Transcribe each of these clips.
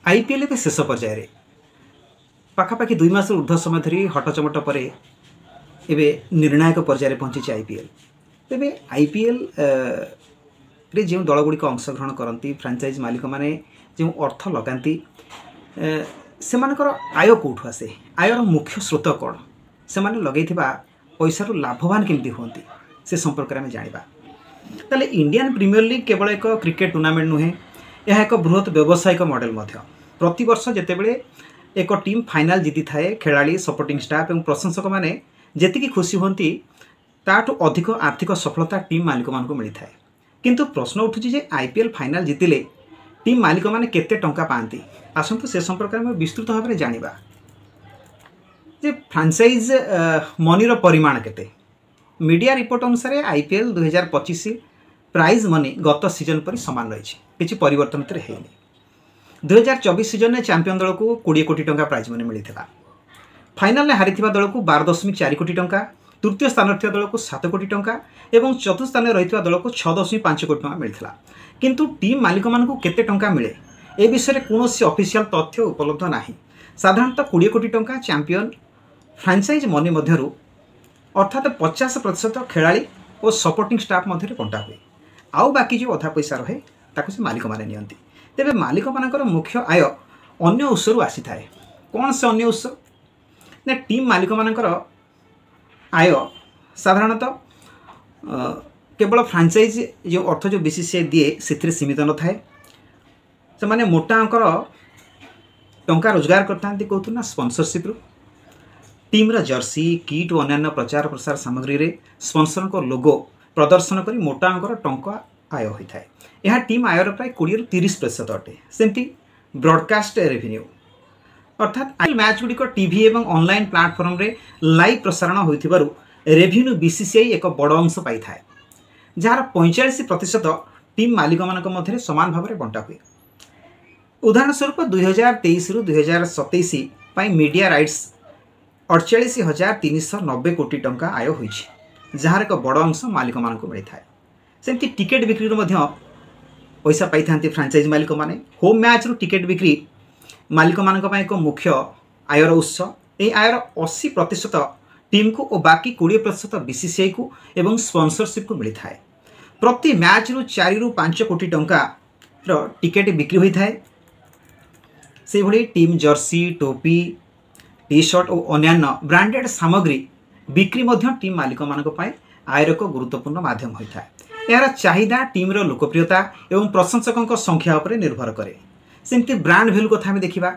IPL ए शेष पर्यायर पाखापाखि 2 मास ऊर्ध्व समय धरी हटचमट पर एवं निर्णायक पर्यायर पहुंची आईपीएल तेरे आईपीएल रे जो दलगुड़िक अंशग्रहण करती फ्रांचाइज मालिक माने जो अर्थ लगाती से आय कौटू आसे आयर मुख्य स्रोत कौन से लगे पैसा लाभवान केमती हमें से संपर्क में जाना ताले इंडियन प्रीमियर लीग केवल एक क्रिकेट टूर्नामेंट नुहे यह एक बृहत व्यावसायिक मॉडल प्रति वर्ष जितेबले एक टीम फाइनाल जीति थाए खेलाड़ी सपोर्टिंग स्टाफ और प्रशंसक मैंने जी खुशी होती ताठू अधिक आर्थिक सफलता टीम मालिक मान मिलता है किंतु प्रश्न उठुची जे आईपीएल फाइनाल जीतिले टीम मालिक मैंने केते टंका पाती आसतु से संपर्क में विस्तृत भाव में जाना जे फ्रांचाइज मनी परिमाण केते मीडिया रिपोर्ट अनुसार आईपीएल 2025 प्राइज मनी गत सीजन पर सामान रही किसी परिवर्तन है 2024 सीजन में चैंपियन दल को 20 कोटी टंका प्राइज मनी मिलता फाइनाल में हारी दल को 12.4 कोटी टंका तृतीय स्थान दल को 7 कोटी टंका और चतुर्थ स्थान रही दल को 6.5 कोटी टंका मिलता किंतु टीम मालिक मान केते टंका मिले ए विषय में कौन ऑफिशियल तथ्य उपलब्ध नहीं साधारणतः 20 कोटी टंका चैंपियन फ्रांचाइज मनी मध्यरु अर्थात 50% खेलाड़ी और सपोर्टिंग स्टाफ मध्य बंटा हुए आउ बाकी जो अधा पैसा रहे ताको से मालिक माने नियंती तेबे मालिक मानकर मुख्य आय अन्य उत्सरू आसी थाए कौन से अन्य उत्स ने टीम मालिक मानकर आय साधारणतः केवल फ्रांचाइज जो अर्थ जो बीसीसीआई दिए से सीमित न थाए से माने मोटा अंकर टंका रोजगार करता कहतु ना स्पॉन्सरशिप रु टीम जर्सी किट और अन्य प्रचार प्रसार सामग्री रे स्पॉन्सर को लोगो प्रदर्शन कर मोटा अंकर टंका आय होता है यह टीम आयर प्राय 20-30% अटे सेमती ब्रॉडकास्ट रेवेन्यू अर्थात आईपीएल मैच गुड़िक टीवी और ऑनलाइन प्लेटफॉर्म रे लाइव प्रसारण होइथिबारु रेवेन्यू बीसीसीआई एक बड़ अंश पाई थाए जार 45% टीम मालिक मानक मध्य समान भाव में बंटा हुए उदाहरण स्वरूप 2023 रु 2027 मीडिया राइट्स 48,390 कोटी टंका आय होइछि जार एक बड़ अंश मालिक मान मिलता है सेमती टिकेट बिक्री पैसा पाई था फ्रांचाइज मालिक माने होम मैच रु टिकेट बिक्री मालिक मान एक मुख्य आयर उत्स ये आयर 80% टीम को और बाकी 20% बीसीसीआई को एवं स्पॉन्सरशिप को मिलता है प्रति मैच रु 4 रु 5 कोटी टंका टिकेट बिक्री होता है से भली टीम जर्सी टोपी टी शर्ट और अन्य ब्रांडेड सामग्री बिक्री टीम मालिक मानक आयर एक गुरुत्वपूर्ण माध्यम होता है यार चाहिदा टीम रो लोकप्रियता एवं प्रशंसकों संख्या पर निर्भर करे सेमती ब्रांड भैल्यू कथा देखा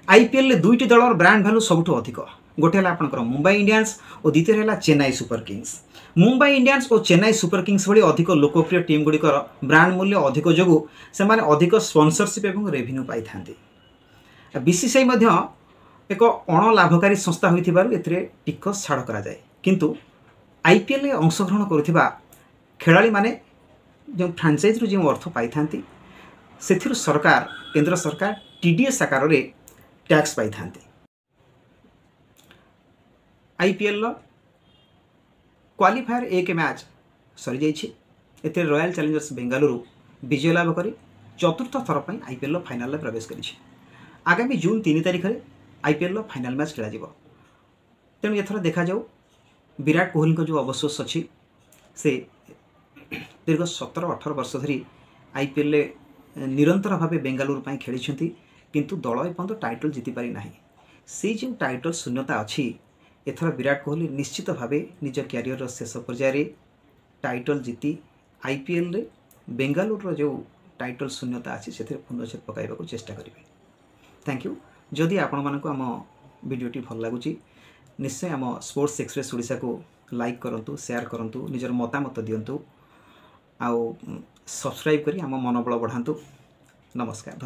आईपीएल दुईटी दलर ब्रांड भैल्यू सबुठ अधिक गोटे आपंकर मुंबई इंडियंस और द्वितीय है Chennai super Kings Mumbai Indians और चेन्नई सुपर किंग्स भली अधिक लोकप्रिय टीम गुड़िकर ब्रांड मूल्य अधिक जोगु से अधिक स्पॉन्सरशिप और रेवेन्यू पाई था बीसीसीआई एक अण लाभकारी संस्था होइथिबारु एथिरे टिकस छाड़ करा जाए किंतु आईपीएल अंशग्रहण करुथिबा खेलाड़ी माने जो फ्रांचाइज रो जो अर्थ पाई थांती सेथिरु सरकार केंद्र सरकार टीडीएस आकार रे टैक्स पाई थांती आईपीएल क्वालिफायर एक मैच सरी जाइछि एते रॉयल चैलेंजर्स बेंगलुरु विजय लाभ करी चतुर्थ थर पर आईपीएल फाइनल में प्रवेश करिछि आगामी जून 3 तारिख में आईपीएल फाइनल मैच खेल तेणु एथर देखा जाऊ विराट कोहली जो अवशोष अच्छी से दीर्घ 17-18 वर्ष धरी आईपीएल निरंतर भाव बेंगालुरु पर खेली किंतु दल एपर्यंत टाइटल जीति पारि नाही से जो टाइटल शून्यता अच्छी एथर विराट कोहली निश्चित भाव निज क्यारियर शेष पर्यायर टाइटल जीति आईपीएल रे बेंगालुरु जो टाइटल शून्यता अच्छी से पुनश्च पकाइबा चेष्टा करेंगे थैंक यू जदि आपण मानक आम वीडियोटी भल लगुच निश्चय आम स्पोर्ट्स एक्सप्रेस ओडिशा को लाइक करूँ शेयर करूँ निजर मतामत दिंतु आउ सब्सक्राइब करी आम मनोबल बढ़ातु नमस्कार।